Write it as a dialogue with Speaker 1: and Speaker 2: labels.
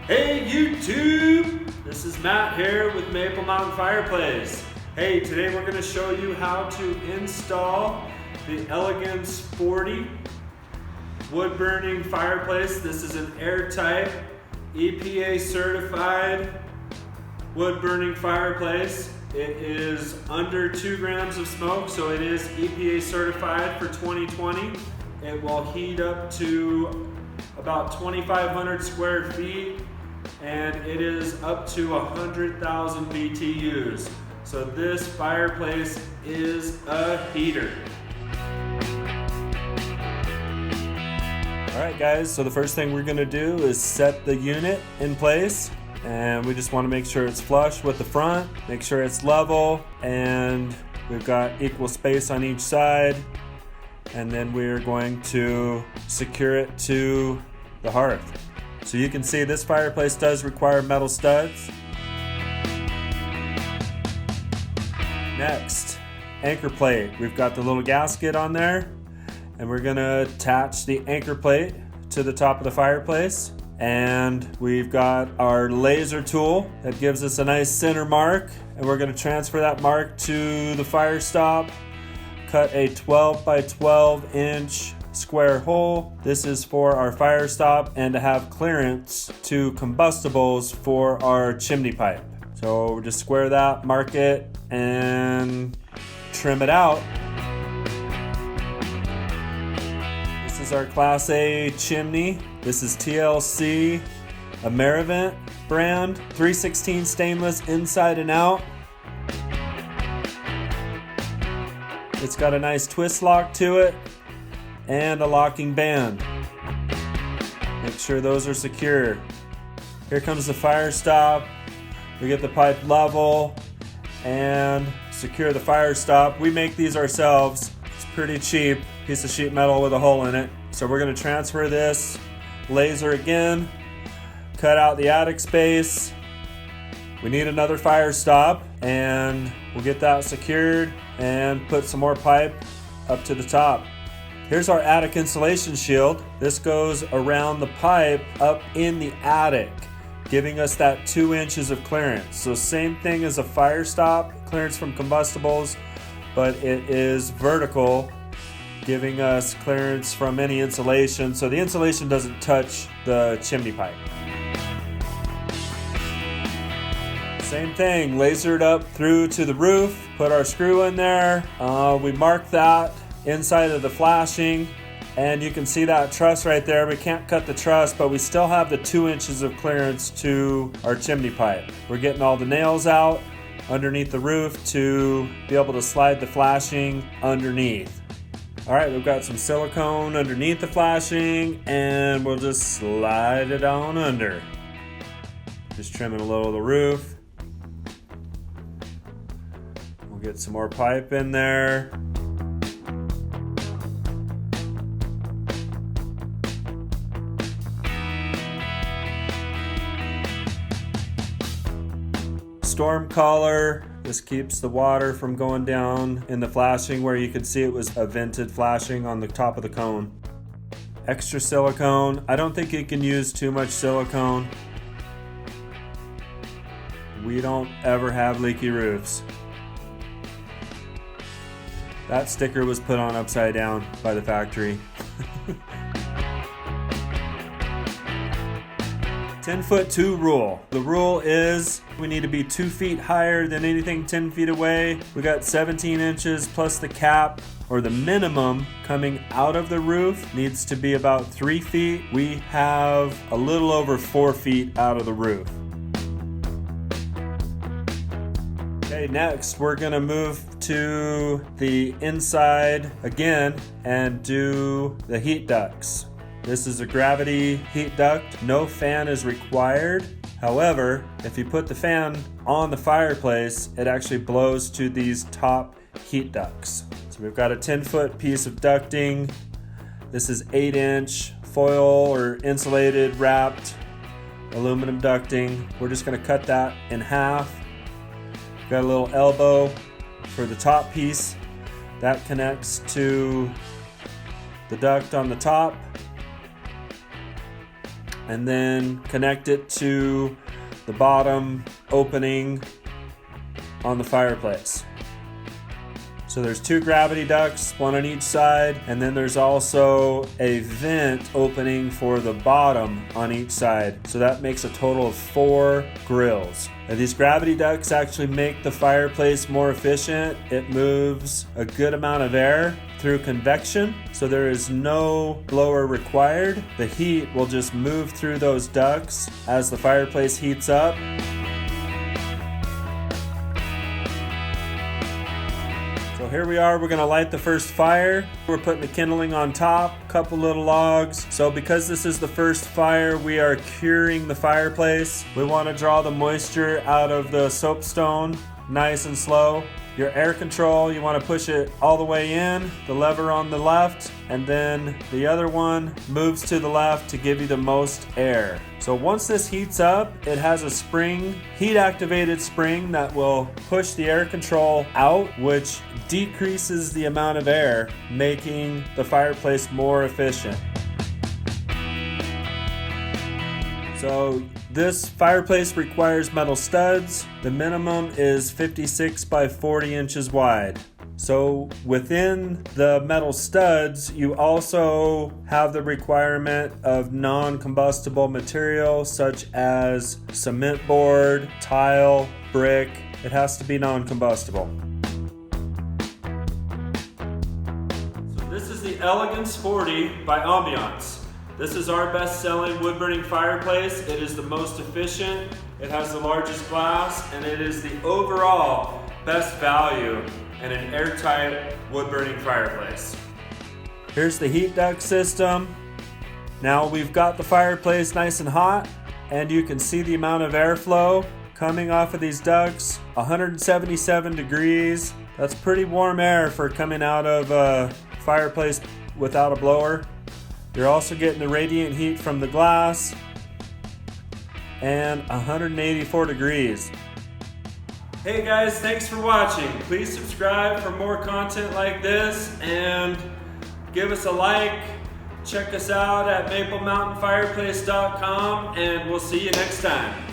Speaker 1: Hey YouTube! This is Matt here with Maple Mountain Fireplace. Hey, today we're going to show you how to install the Elegance 40 wood burning fireplace. This is an airtight, EPA certified wood burning fireplace. It is under 2 grams of smoke, so it is EPA certified for 2020. It will heat up to about 2,500 square feet, and it is up to 100,000 BTUs. So this fireplace is a heater. All right guys, so the first thing we're gonna do is set the unit in place, and we just wanna make sure it's flush with the front, make sure it's level, and we've got equal space on each side. And then we're going to secure it to the hearth. So you can see this fireplace does require metal studs. Next, anchor plate. We've got the little gasket on there, and we're gonna attach the anchor plate to the top of the fireplace. And we've got our laser tool that gives us a nice center mark, and we're gonna transfer that mark to the fire stop. Cut a 12 by 12 inch square hole. This is for our fire stop and to have clearance to combustibles for our chimney pipe. So we'll just square that, mark it, and trim it out. This is our Class A chimney. This is TLC Amerivent brand, 316 stainless inside and out. It's got a nice twist lock to it and a locking band. Make sure those are secure. Here comes the fire stop. We get the pipe level and secure the fire stop. We make these ourselves. It's pretty cheap. Piece of sheet metal with a hole in it. So we're going to transfer this laser again, cut out the attic space. We need another fire stop, and we'll get that secured and put some more pipe up to the top. Here's our attic insulation shield. This goes around the pipe up in the attic, giving us that 2 inches of clearance. So same thing as a fire stop, clearance from combustibles, but it is vertical, giving us clearance from any insulation, so the insulation doesn't touch the chimney pipe. Same thing, lasered up through to the roof, put our screw in there. We marked that inside of the flashing, and you can see that truss right there. We can't cut the truss, but we still have the 2 inches of clearance to our chimney pipe. We're getting all the nails out underneath the roof to be able to slide the flashing underneath. All right, we've got some silicone underneath the flashing, and we'll just slide it on under. Just trimming a little of the roof. Get some more pipe in there. Storm collar. This keeps the water from going down in the flashing where you could see it was a vented flashing on the top of the cone. Extra silicone. I don't think you can use too much silicone. We don't ever have leaky roofs. That sticker was put on upside down by the factory. 10-foot-2 rule. The rule is we need to be 2 feet higher than anything 10 feet away. We got 17 inches plus the cap, or the minimum coming out of the roof needs to be about 3 feet. We have a little over 4 feet out of the roof. Okay, next we're gonna move to the inside again and do the heat ducts. This is a gravity heat duct. No fan is required. However, if you put the fan on the fireplace, it actually blows to these top heat ducts. So we've got a 10-foot piece of ducting. This is 8-inch foil or insulated wrapped aluminum ducting. We're just gonna cut that in half. Got a little elbow for the top piece that connects to the duct on the top. and then connect it to the bottom opening on the fireplace. So there's 2 gravity ducts, one on each side, and then there's also a vent opening for the bottom on each side. So that makes a total of 4 grills. Now these gravity ducts actually make the fireplace more efficient. It moves a good amount of air through convection, so there is no blower required. The heat will just move through those ducts as the fireplace heats up. So here we are, we're gonna light the first fire. We're putting the kindling on top, a couple little logs. So because this is the first fire, we are curing the fireplace. We wanna draw the moisture out of the soapstone nice and slow. Your air control, you want to push it all the way in, the lever on the left, and then the other one moves to the left to give you the most air. So once this heats up, it has a spring, heat activated spring that will push the air control out, which decreases the amount of air, making the fireplace more efficient. So this fireplace requires metal studs. The minimum is 56 by 40 inches wide. So within the metal studs, you also have the requirement of non-combustible material such as cement board, tile, brick. It has to be non-combustible. So this is the Elegance 40 by Ambiance. This is our best-selling wood-burning fireplace. It is the most efficient, it has the largest glass, and it is the overall best value in an airtight wood-burning fireplace. Here's the heat duct system. Now we've got the fireplace nice and hot, and you can see the amount of airflow coming off of these ducts. 177 degrees. That's pretty warm air for coming out of a fireplace without a blower. You're also getting the radiant heat from the glass, and 184 degrees. Hey guys, thanks for watching. Please subscribe for more content like this, and give us a like. Check us out at MapleMountainFireplace.com, and we'll see you next time.